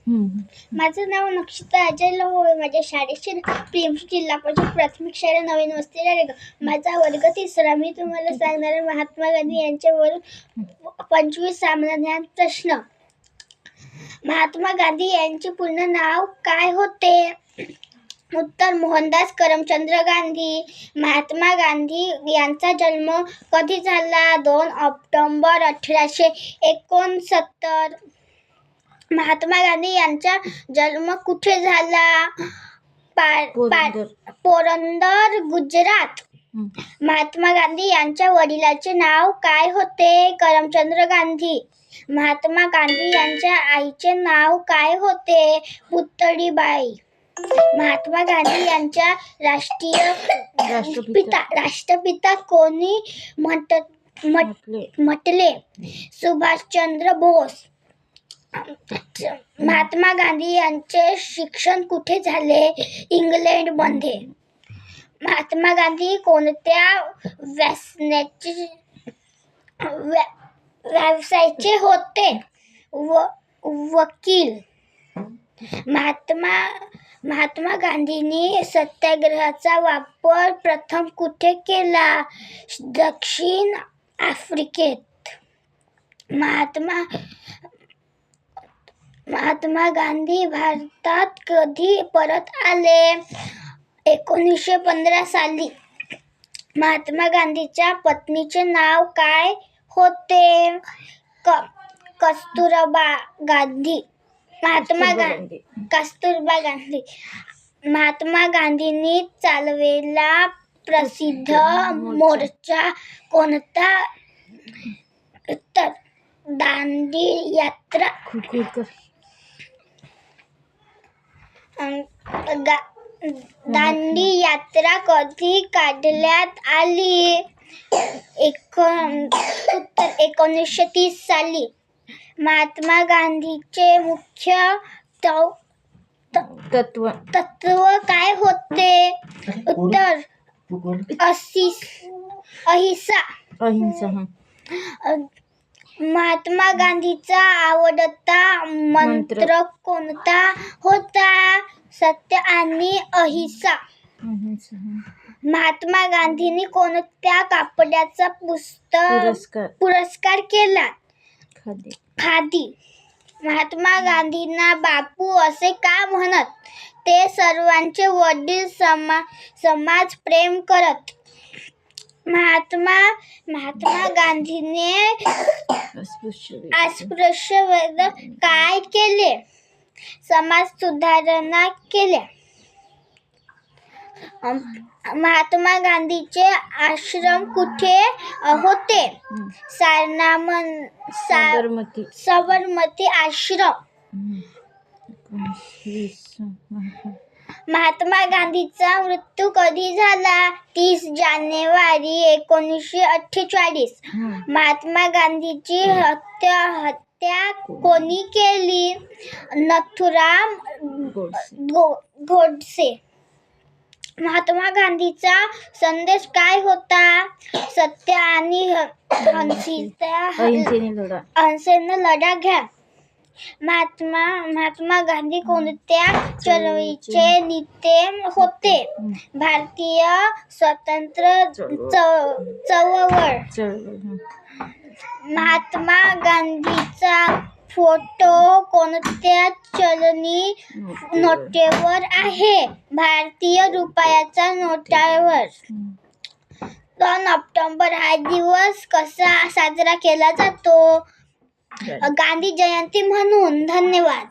माझं नाव नक्षत्र अजय लोहोळे. माझ्या शाळेचे PMC जिल्हा परिषद प्राथमिक शाळा नवीन वस्ती राळेगाव. माझा वर्ग 3रा. मी तुम्हाला सांगणार महात्मा गांधी यांच्यावरून 25 सामान्य ज्ञान प्रश्न. महात्मा गांधी यांचे पूर्ण नाव काय होते? उत्तर मोहनदास करमचंद गांधी. महात्मा गांधी यांचा जन्म कधी झाला? 2 ऑक्टोबर 1869. महात्मा गांधी यांचा जन्म कुठे झाला? पोरबंदर, गुजरात. महात्मा गांधी यांच्या वडिलांचे नाव काय होते? करमचंद गांधी. महात्मा गांधी यांच्या आईचे नाव काय होते? पुतळीबाई. महात्मा गांधी यांच्या राष्ट्रपिता कोणी म्हटले? सुभाषचंद्र बोस. महात्मा गांधी यांचे शिक्षण कुठे झाले? इंग्लंडमध्ये. महात्मा गांधी कोणत्या व्यवसायाचे होते? वकील. महात्मा गांधींनी सत्याग्रहाचा वापर प्रथम कुठे केला? दक्षिण आफ्रिकेत. महात्मा गांधी भारतात कधी परत आले? 1915 साली. महात्मा गांधीच्या पत्नीचे नाव काय होते? कस्तुरबा गांधी. कस्तुरबा गांधी. महात्मा गांधींनी चालवलेला प्रसिद्ध मोर्चा कोणता? उत्तर दांडी यात्रा. दांडी यात्रा कधी काढण्यात आली? उत्तर 1930 साली. महात्मा गांधीचे मुख्य तत्व काय होते? उत्तर अहिंसा. महात्मा गांधीचा आवडता मंत्र कोणता होता? सत्य आणि अहिंसा. महात्मा गांधींनी कोणत्या कापडाचा पुरस्कार केला? खादी. महात्मा गांधींना बापू असे का म्हणत? ते सर्वांचे वडील समाज प्रेम करत. महात्मा गांधीने अस्पृश्यतेवर काय केले? समाज सुधारणा केल्या. महात्मा गांधीचे आश्रम कुठे होते? साबरमती आश्रम. महात्मा गांधीचा मृत्यू कधी झाला? 30 जानेवारी 1948. महात्मा गांधीची हत्या कोणी केली? नथुराम गोडसे. महात्मा गांधीचा संदेश काय होता? सत्य आणि अहिंसेने लढा घ्या. महात्मा गांधी कोणत्या चळवळीचे नेते होते? भारतीय स्वातंत्र्य चळवळ. महात्मा गांधीचा फोटो कोणत्या चलनी नोटेवर आहे? भारतीय रुपयाच्या नोटावर. 2 ऑक्टोबर हा दिवस कसा साजरा केला जातो? गांधी जयंती म्हणून. धन्यवाद.